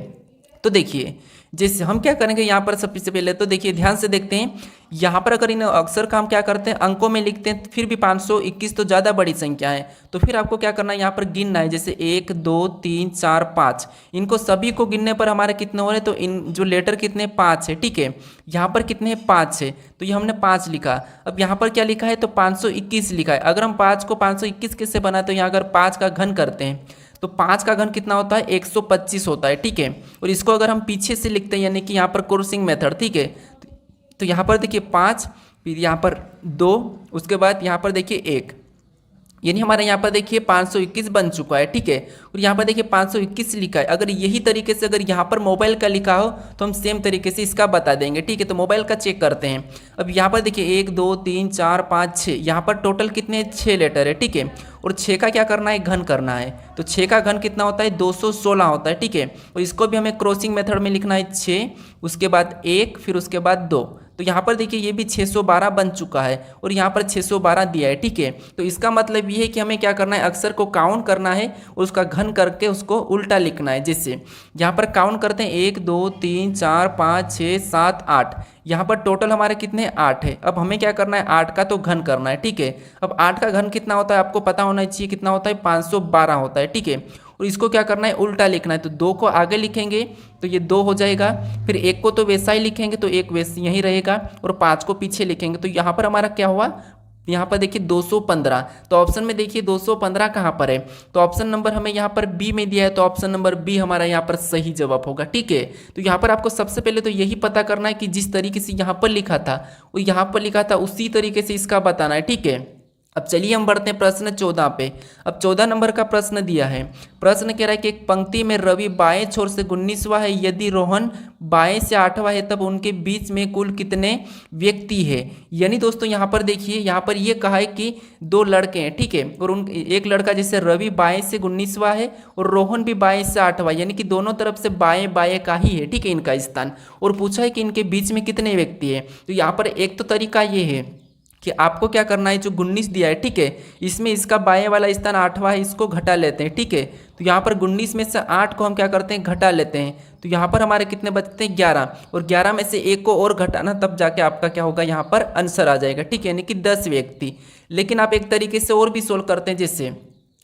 तो देखिए जैसे हम क्या करेंगे यहाँ पर सबसे पहले तो देखिए ध्यान से देखते हैं। यहाँ पर अगर इन अक्सर का हम क्या करते हैं, अंकों में लिखते हैं, फिर भी 521 तो ज़्यादा बड़ी संख्या है, तो फिर आपको क्या करना है, यहाँ पर गिनना है। जैसे 1 2 3 4 5, इनको सभी को गिनने पर हमारे कितने हो रहे हैं, तो इन जो लेटर कितने 5 है। ठीक है, यहाँ पर कितने 5 है, तो ये हमने 5 लिखा। अब यहाँ पर क्या लिखा है, तो 521 लिखा है। अगर हम 5 को 521 कैसे बनाए, तो यहाँ अगर 5 का घन करते हैं तो 5 का घन कितना होता है, 125 होता है। ठीक है, और इसको अगर हम पीछे से लिखते हैं यानी कि यहाँ पर क्रॉसिंग मेथड। ठीक है, तो यहाँ पर देखिए 5, फिर यहाँ पर 2, उसके बाद यहाँ पर देखिए 1, यानी हमारे यहाँ पर देखिए 521 बन चुका है। ठीक है, और यहाँ पर देखिए 521 लिखा है। अगर यही तरीके से अगर यहाँ पर मोबाइल का लिखा हो तो हम सेम तरीके से इसका बता देंगे। ठीक है, तो मोबाइल का चेक करते हैं। अब यहाँ पर देखिए 1 2 3 4 5 6, यहाँ पर टोटल कितने 6 लेटर है। ठीक है, और 6 का क्या करना है, घन करना है। तो 6 का घन कितना होता है, 216 होता है। ठीक है, और इसको भी हमें क्रॉसिंग मेथड में लिखना है 6, उसके बाद 1, फिर उसके बाद 2। तो यहाँ पर देखिए ये भी 612 बन चुका है और यहाँ पर 612 दिया है। ठीक है, तो इसका मतलब ये है कि हमें क्या करना है, अक्षर को काउंट करना है और उसका घन करके उसको उल्टा लिखना है। जैसे यहाँ पर काउंट करते हैं 1 2 3 4 5 6 7 8, यहाँ पर टोटल हमारे कितने 8 है। अब हमें क्या करना है, 8 का तो घन करना है। ठीक है, अब 8 का घन कितना होता है आपको पता होना चाहिए, कितना होता है 512 होता है। ठीक है, और इसको क्या करना है, उल्टा लिखना है। तो 2 को आगे लिखेंगे तो ये 2 हो जाएगा, फिर 1 को तो वैसा ही लिखेंगे तो 1 वैसे यहीं रहेगा, और 5 को पीछे लिखेंगे तो यहाँ पर हमारा क्या हुआ, यहाँ पर देखिए 215। तो ऑप्शन में देखिए 215 कहाँ पर है, तो ऑप्शन नंबर हमें यहाँ पर बी में दिया है, तो ऑप्शन नंबर बी हमारा यहाँ पर सही जवाब होगा। ठीक है, तो यहाँ पर आपको सबसे पहले तो यही पता करना है कि जिस तरीके से यहाँ पर लिखा था वो यहाँ पर लिखा था उसी तरीके से इसका बताना है। ठीक है, अब चलिए हम बढ़ते हैं प्रश्न 14 पे। अब 14 नंबर का प्रश्न दिया है। प्रश्न कह रहा है कि एक पंक्ति में रवि बाएं छोर से 19वां है, यदि रोहन बाएं से 8वां है तब उनके बीच में कुल कितने व्यक्ति है। यानी दोस्तों यहाँ पर देखिए, यहाँ पर ये कहा है कि 2 लड़के हैं। ठीक है, और उन एक लड़का जैसे रवि बाएं से 19वां है और रोहन भी बाएं से 8वां, यानी कि दोनों तरफ से बाएं बाएं का ही है। ठीक है, इनका स्थान, और पूछा है कि इनके बीच में कितने व्यक्ति है। तो यहाँ पर एक तो तरीका ये है कि आपको क्या करना है, जो 19 दिया है, ठीक है, इसमें इसका बाएं वाला स्थान 8वां है, इसको घटा लेते हैं। ठीक है, तो यहाँ पर 19 में से 8 को हम क्या करते हैं, घटा लेते हैं। तो यहाँ पर हमारे कितने बचते हैं 11, और 11 में से 1 को और घटाना, तब जाके आपका क्या होगा, यहाँ पर आंसर आ जाएगा। ठीक है, यानी कि 10 व्यक्ति। लेकिन आप एक तरीके से और भी सोल्व करते हैं, जैसे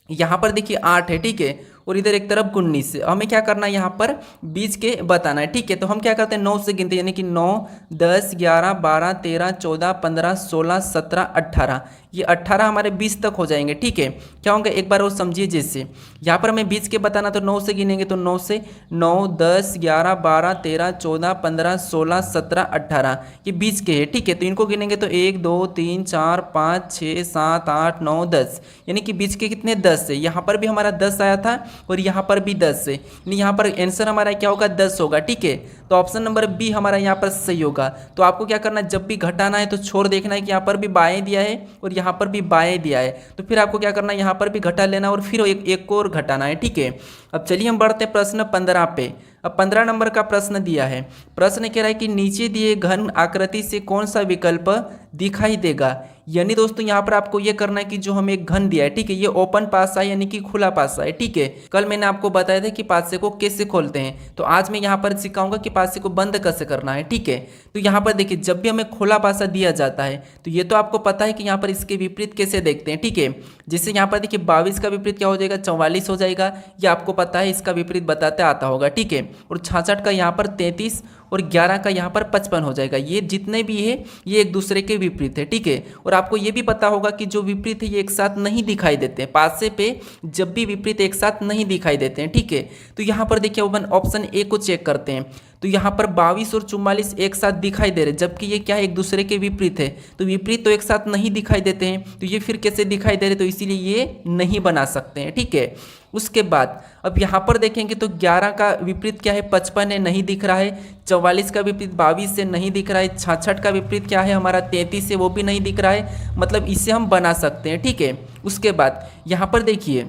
यहाँ पर देखिए 8 है। ठीक है, और इधर एक तरफ 19, हमें क्या करना है, यहाँ पर बीच के बताना है। ठीक है, तो हम क्या करते हैं 9 से गिनते हैं, यानी कि 9 10 11 12 13 14 15 16 17 18, ये 18 हमारे 20 तक हो जाएंगे। ठीक है, क्या होंगे एक बार और समझिए। जैसे यहाँ पर हमें बीच के बताना, तो 9 से गिनेंगे तो 9 से 9 10 11 12 13 14 15 16 17 18, ये बीच के है। ठीक है, तो इनको गिनेंगे तो 1 2 3 4 5 6 7 8 9 10, यानी कि बीच के कितने 10 है। यहाँ पर भी हमारा 10 आया था और यहाँ पर भी 10 है, यानी यहाँ पर आंसर हमारा क्या होगा, 10 होगा। ठीक है, तो ऑप्शन नंबर बी हमारा यहाँ पर सही होगा। तो आपको क्या करना है, जब भी घटाना है तो छोड़ देखना है कि यहाँ पर भी बाएं दिया है और यहाँ पर भी बाएं दिया है, तो फिर आपको क्या करना है, यहाँ पर भी घटा लेना और फिर एक और घटाना है। ठीक है, अब चलिए हम बढ़ते हैं प्रश्न 15 पे। अब 15 नंबर का प्रश्न दिया है। प्रश्न कह रहा है कि नीचे दिए घन आकृति से कौन सा विकल्प दिखाई देगा। यानी दोस्तों यहाँ पर आपको ये करना है कि जो हमें एक घन दिया है, ठीक है, ये ओपन पासा है यानी कि खुला पासा है, ठीक है। कल मैंने आपको बताया था कि पासे को कैसे खोलते हैं, तो आज मैं यहाँ पर सिखाऊंगा कि पासे को बंद कैसे करना है, ठीक है। तो यहाँ पर देखिए, जब भी हमें खुला पासा दिया जाता है तो ये तो आपको पता है कि यहाँ पर इसके विपरीत कैसे देखते हैं, ठीक है। जैसे यहाँ पर देखिए 22 का विपरीत क्या हो जाएगा, 44 हो जाएगा, ये आपको पता है, इसका विपरीत बताते आता होगा, ठीक है। और 66 का यहाँ पर 33 और 11 का यहाँ पर 55 हो जाएगा। ये जितने भी है ये एक दूसरे के विपरीत है, ठीक है। और आपको ये भी पता होगा कि जो विपरीत है ये एक साथ नहीं दिखाई देते हैं, पासे पे जब भी विपरीत एक साथ नहीं दिखाई देते हैं, ठीक है। तो यहाँ पर देखिए अपन ऑप्शन ए को चेक करते हैं, तो यहाँ पर 22 और 44 एक साथ दिखाई दे रहे, जबकि ये क्या है, एक दूसरे के विपरीत है। तो विपरीत तो एक साथ नहीं दिखाई देते हैं, तो ये फिर कैसे दिखाई दे रहे, तो इसीलिए ये नहीं बना सकते हैं, ठीक है। उसके बाद अब यहाँ पर देखेंगे तो 11 का विपरीत क्या है, 55 है, नहीं दिख रहा है। 44 का विपरीत 22 से नहीं दिख रहा है। 66 का विपरीत क्या है हमारा, 33 से, वो भी नहीं दिख रहा है, मतलब इसे हम बना सकते हैं, ठीक है। उसके बाद यहाँ पर देखिए,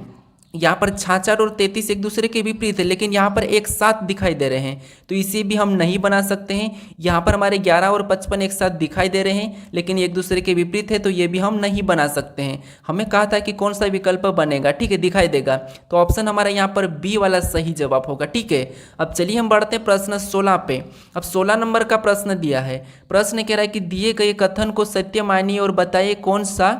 यहाँ पर 66 और 33 एक दूसरे के विपरीत है, लेकिन यहाँ पर एक साथ दिखाई दे रहे हैं, तो इसे भी हम नहीं बना सकते हैं। यहाँ पर हमारे 11 और 55 एक साथ दिखाई दे रहे हैं, लेकिन एक दूसरे के विपरीत है, तो ये भी हम नहीं बना सकते हैं। हमें कहा था कि कौन सा विकल्प बनेगा, ठीक है, दिखाई देगा, तो ऑप्शन हमारा यहाँ पर बी वाला सही जवाब होगा, ठीक है। अब चलिए हम बढ़ते हैं प्रश्न 16 पे। अब 16 नंबर का प्रश्न दिया है। प्रश्न कह रहा है कि दिए गए कथन को सत्य मानिए और बताइए कौन सा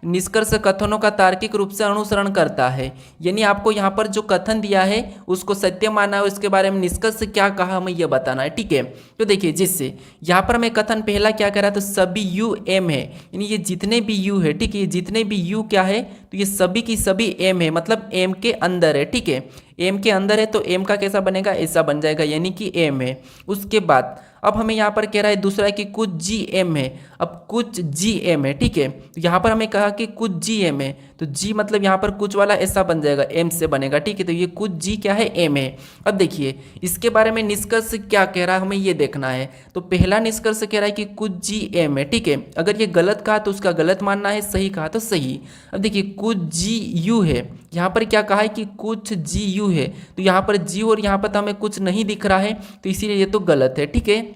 निष्कर्ष कथनों का तार्किक रूप से अनुसरण करता है। यानी आपको यहाँ पर जो कथन दिया है उसको सत्य मानना है, उसके बारे में निष्कर्ष क्या कहा हमें यह बताना है, ठीक है। तो देखिए, जिससे यहाँ पर हमें कथन पहला क्या कह रहा है, तो सभी यू एम है, यानी ये जितने भी यू है, ठीक है, ये जितने भी यू क्या है, तो ये सभी की सभी एम है, मतलब एम के अंदर है, ठीक है। एम के अंदर है तो एम का कैसा बनेगा, ऐसा बन जाएगा, यानी कि एम है। उसके बाद अब हमें यहाँ पर कह रहा है दूसरा है कि कुछ जी एम है। अब कुछ जी एम है, ठीक है, तो यहाँ पर हमें कहा कि कुछ जी एम है, तो जी मतलब यहाँ पर कुछ वाला ऐसा बन जाएगा, एम से बनेगा, ठीक है। तो ये कुछ जी क्या है, एम है। अब देखिए इसके बारे में निष्कर्ष क्या कह रहा है हमें ये देखना है। तो पहला निष्कर्ष कह रहा है कि कुछ जी एम है, ठीक है। अगर ये गलत कहा तो उसका गलत मानना है, सही कहा तो सही। अब देखिए कुछ जी यू है, यहाँ पर क्या कहा है कि कुछ जी यू है, तो यहाँ पर जी और यहाँ पर तो हमें कुछ नहीं दिख रहा है, तो इसीलिए ये तो गलत है, ठीक है।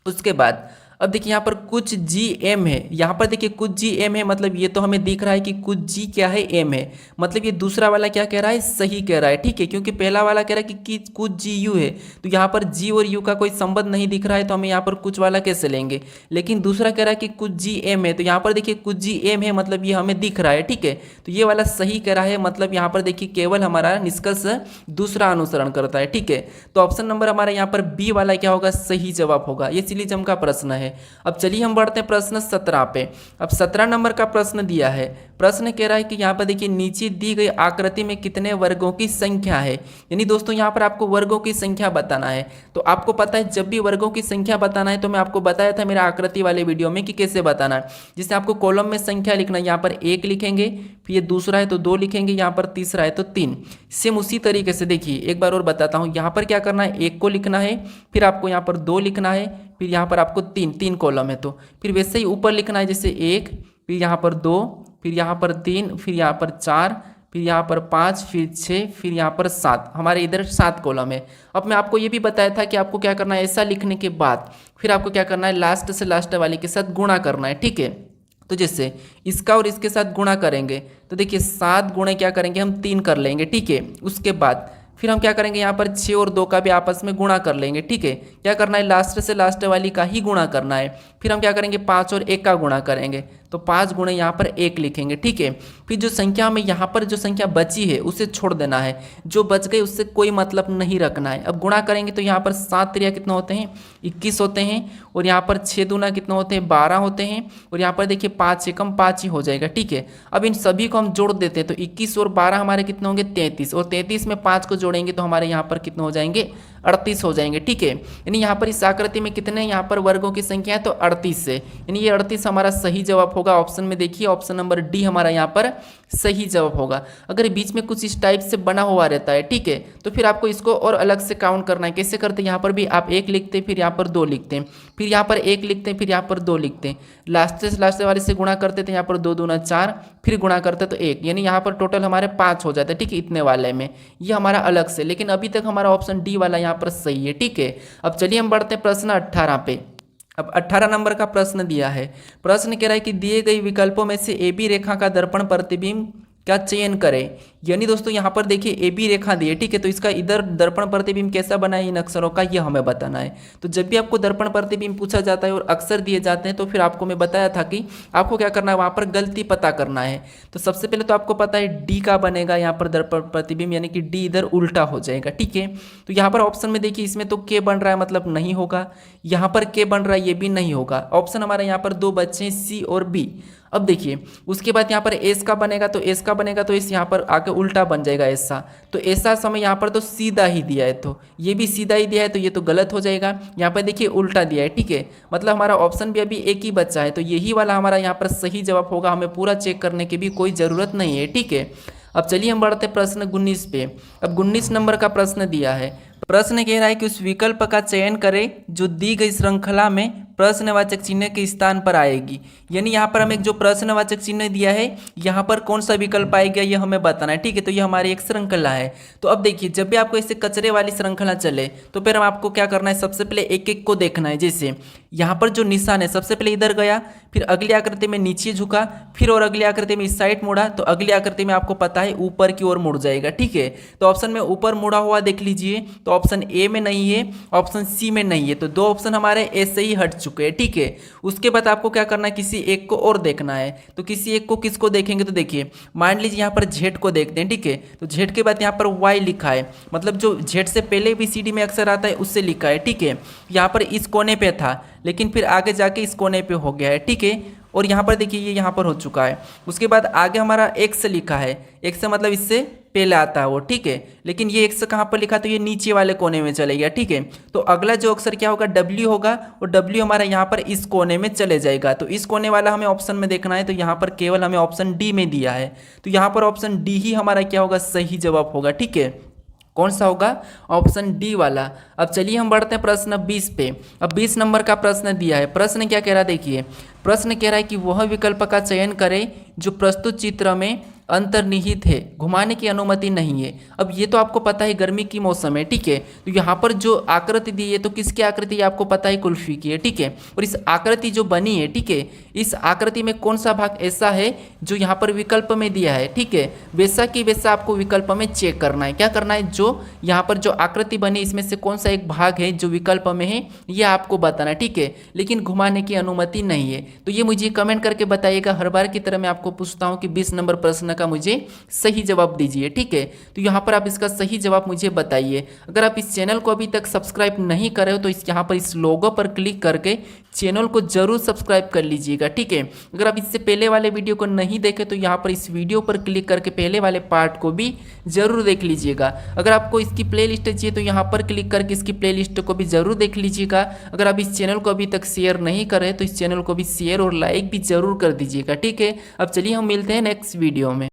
उसके बाद अब देखिए यहाँ पर कुछ जी एम है, यहाँ पर देखिए कुछ जी एम है, मतलब ये तो हमें दिख रहा है कि कुछ जी क्या है, एम है, मतलब ये दूसरा वाला क्या कह रहा है, सही कह रहा है, ठीक है। क्योंकि पहला वाला कह रहा है कि कुछ जी यू है, तो यहाँ पर जी और यू का कोई संबंध नहीं दिख रहा है, तो हमें यहाँ पर कुछ वाला कैसे लेंगे। लेकिन दूसरा कह रहा है कि कुछ जी एम है, तो यहाँ पर देखिए कुछ जी एम है, मतलब ये हमें दिख रहा है, ठीक है। तो ये वाला सही कह रहा है, मतलब यहाँ पर देखिए केवल हमारा निष्कर्ष दूसरा अनुसरण करता है, ठीक है। तो ऑप्शन नंबर हमारा यहाँ पर बी वाला क्या होगा, सही जवाब होगा। ये सिलीजम का प्रश्न है। अब चलिए हम बढ़ते हैं प्रश्न 17 पे। अब 17 नंबर का प्रश्न दिया है। प्रश्न कह रहा है कि यहाँ पर देखिए नीचे दी गई आकृति में कितने वर्गों की संख्या है। यानी दोस्तों यहाँ पर आपको वर्गों की संख्या बताना है। तो आपको पता है जब भी वर्गों की संख्या बताना है तो मैं आपको बताया था मेरा आकृति वाले वीडियो में कि कैसे बताना है। जिससे आपको कॉलम में संख्या लिखना है, यहाँ पर 1 लिखेंगे, फिर ये दूसरा है तो 2 लिखेंगे, यहाँ पर तीसरा है तो 3। सेम उसी तरीके से देखिए एक बार और बताता हूँ। यहाँ पर क्या करना है, 1 को लिखना है, फिर आपको यहाँ पर 2 लिखना है, फिर यहाँ पर आपको 3 कॉलम है, तो फिर वैसे ही ऊपर लिखना है, जैसे 1, फिर यहाँ पर 2, फिर यहाँ पर 3, फिर यहाँ पर 4, फिर यहाँ पर 5, फिर 6, फिर यहाँ पर 7। हमारे इधर 7 कॉलम है। अब मैं आपको ये भी बताया था कि आपको क्या करना है, ऐसा लिखने के बाद फिर आपको क्या करना है, लास्ट से लास्ट वाले के साथ गुणा करना है, ठीक है। तो जैसे इसका और इसके साथ गुणा करेंगे तो देखिए 7 गुणे क्या करेंगे हम 3 कर लेंगे, ठीक है। उसके बाद फिर हम क्या करेंगे, यहाँ पर 6 और 2 का भी आपस में गुणा कर लेंगे, ठीक है। क्या करना है, लास्ट से लास्ट वाली का ही गुणा करना है। फिर हम क्या करेंगे, 5 और 1 का गुणा करेंगे, तो 5 गुणे यहाँ पर 1 लिखेंगे, ठीक है। फिर जो संख्या में यहाँ पर जो संख्या बची है उसे छोड़ देना है, जो बच गई उससे कोई मतलब नहीं रखना है। अब गुणा करेंगे तो यहाँ पर 7 त्रिया कितना होते हैं, 21 होते हैं, और यहाँ पर 6 दूना कितना होते हैं, 12 होते हैं, और यहाँ पर देखिए 5 एकम 5 ही हो जाएगा, ठीक है। अब इन सभी को हम जोड़ देते हैं तो 21 और 12 हमारे कितने होंगे, 33, और 33 में 5 को जोड़ेंगे तो हमारे यहाँ पर कितने हो जाएंगे, 38 हो जाएंगे, ठीक है। यानी यहाँ पर इस आकृति में कितने यहाँ पर वर्गों की संख्या है, तो 38 है, यानी ये 38 हमारा सही जवाब होगा। ऑप्शन में देखिए ऑप्शन नंबर डी हमारा यहाँ पर सही जवाब होगा। अगर बीच में कुछ इस टाइप से बना हुआ रहता है, ठीक है, तो फिर आपको इसको और अलग से काउंट करना है। कैसे करते हैं, यहाँ पर भी आप 1 लिखते हैं, फिर यहाँ पर 2 लिखते हैं, फिर यहाँ पर 1 लिखते हैं, फिर यहाँ पर 2 लिखते हैं, लास्ट से लास्ट वाले से गुणा करते थे, यहाँ पर 2 दूना 4, फिर गुणा करते तो 1, यानी यहाँ पर टोटल हमारे 5 हो जाते हैं, ठीक है, इतने वाले में। ये हमारा अलग से, लेकिन अभी तक हमारा ऑप्शन डी वाला यहाँ पर सही है, ठीक है। अब चलिए हम बढ़ते हैं प्रश्न 18 पे। अब 18 नंबर का प्रश्न दिया है। प्रश्न कह रहा है कि दिए गए विकल्पों में से ए बी रेखा का दर्पण प्रतिबिंब का चयन करें। यानी दोस्तों यहाँ पर देखिए ए बी रेखा दी है, ठीक है, तो इसका इधर दर्पण प्रतिबिंब कैसा बना है इन अक्षरों का, ये हमें बताना है। तो जब भी आपको दर्पण प्रतिबिंब पूछा जाता है और अक्षर दिए जाते हैं तो फिर आपको मैं बताया था कि आपको क्या करना है, वहाँ पर गलती पता करना है। तो सबसे पहले तो आपको पता है डी का बनेगा यहाँ पर दर्पण प्रतिबिंब, यानी कि डी इधर उल्टा हो जाएगा, ठीक है। तो यहाँ पर ऑप्शन में देखिए इसमें तो के बन रहा है, मतलब नहीं होगा। यहाँ पर के बन रहा है, ये भी नहीं होगा। ऑप्शन हमारे यहाँ पर दो बच्चे हैं, सी और बी। अब देखिए उसके बाद यहाँ पर एस का बनेगा, तो एस का बनेगा तो इस यहाँ पर आके उल्टा बन जाएगा ऐसा। तो ऐसा समय यहाँ पर तो सीधा ही दिया है, तो ये भी सीधा ही दिया है, तो ये तो गलत हो जाएगा। यहाँ पर देखिए उल्टा दिया है, ठीक है, मतलब हमारा ऑप्शन भी अभी एक ही बच्चा है, तो यही वाला हमारा यहाँ पर सही जवाब होगा। हमें पूरा चेक करने की भी कोई ज़रूरत नहीं है, ठीक है। अब चलिए हम बढ़ते प्रश्न 19 पे। अब 19 नंबर का प्रश्न दिया है। प्रश्न कह रहा है कि उस विकल्प का चयन करें जो दी गई श्रृंखला में प्रश्नवाचक चिन्ह के स्थान पर आएगी। यानी यहाँ पर हमें जो प्रश्नवाचक चिन्ह दिया है यहाँ पर कौन सा विकल्प आएगा ये हमें बताना है, ठीक है। तो ये हमारी एक श्रृंखला है। तो अब देखिए जब भी आपको ऐसे कचरे वाली श्रृंखला चले तो फिर हम आपको क्या करना है, सबसे पहले एक एक को देखना है। जैसे यहाँ पर जो निशान है सबसे पहले इधर गया, फिर अगली आकृति में नीचे झुका, फिर और अगली आकृति में इस साइड मुड़ा, तो अगली आकृति में आपको पता है ऊपर की ओर मुड़ जाएगा, ठीक है। तो ऑप्शन में ऊपर मुड़ा हुआ देख लीजिए, तो ऑप्शन ए में नहीं है, ऑप्शन सी में नहीं है, तो दो ऑप्शन हमारे ऐसे ही हट चुके हैं, ठीक है। उसके बाद आपको क्या करना है, किसी एक को और देखना है। तो किसी एक को किसको देखेंगे, तो देखिए मान लीजिए यहाँ पर जेड को देखते हैं, ठीक है। तो जेड के बाद यहाँ पर वाई लिखा है, मतलब जो जेड से पहले भी सीडी में अक्षर आता है उससे लिखा है, ठीक है। यहाँ पर इस कोने पे था लेकिन फिर आगे जाके इस कोने पे हो गया है, ठीक है। और यहाँ पर देखिए ये यहाँ पर हो चुका है। उसके बाद आगे हमारा एक्स लिखा है, एक्स मतलब इससे पहले आता है वो, ठीक है। लेकिन ये एक्स कहाँ पर लिखा, तो ये नीचे वाले कोने में चले गया, ठीक है। तो अगला जो अक्षर क्या होगा, डब्ल्यू होगा, और डब्ल्यू हमारा यहाँ पर इस कोने में चले जाएगा। तो इस कोने वाला हमें ऑप्शन में देखना है, तो यहाँ पर केवल हमें ऑप्शन डी में दिया है, तो यहाँ पर ऑप्शन डी ही हमारा क्या होगा, सही जवाब होगा, ठीक है। कौन सा होगा, ऑप्शन डी वाला। अब चलिए हम बढ़ते हैं प्रश्न 20 पे। अब 20 नंबर का प्रश्न दिया है। प्रश्न क्या कह रहा है, देखिए प्रश्न कह रहा है कि वह विकल्प का चयन करें जो प्रस्तुत चित्र में अंतर्निहित है, घुमाने की अनुमति नहीं है। अब ये तो आपको पता है गर्मी की मौसम है, ठीक है। तो यहाँ पर जो आकृति दी है तो किसकी आकृति आपको पता है, कुल्फी की है, ठीक है। और इस आकृति जो बनी है, ठीक है, इस आकृति में कौन सा भाग ऐसा है जो यहाँ पर विकल्प में दिया है, ठीक है। वैसा की वैसा आपको विकल्प में चेक करना है। क्या करना है, जो यहाँ पर जो आकृति बनी इसमें से कौन सा एक भाग है जो विकल्प में है ये आपको बताना है, ठीक है। लेकिन घुमाने की अनुमति नहीं है। तो ये मुझे कमेंट करके बताइएगा। हर बार की तरह मैं आपको पूछता हूँ कि 20 नंबर प्रश्न का मुझे सही जवाब दीजिए, ठीक है। तो यहाँ पर आप इसका सही जवाब मुझे बताइए। अगर आप इस चैनल को अभी तक सब्सक्राइब नहीं करे हो तो इस यहाँ पर इस लोगो पर क्लिक करके चैनल को जरूर सब्सक्राइब कर लीजिएगा, ठीक है। अगर आप इससे पहले वाले वीडियो को नहीं देखे तो यहाँ पर इस वीडियो पर क्लिक करके पहले वाले पार्ट को भी जरूर देख लीजिएगा। अगर आपको इसकी प्लेलिस्ट चाहिए तो यहाँ पर क्लिक करके इसकी प्लेलिस्ट को भी जरूर देख लीजिएगा। अगर आप इस चैनल को अभी तक शेयर नहीं करे तो इस चैनल को भी शेयर और लाइक भी जरूर कर दीजिएगा, ठीक है। अब चलिए हम मिलते हैं नेक्स्ट वीडियो में।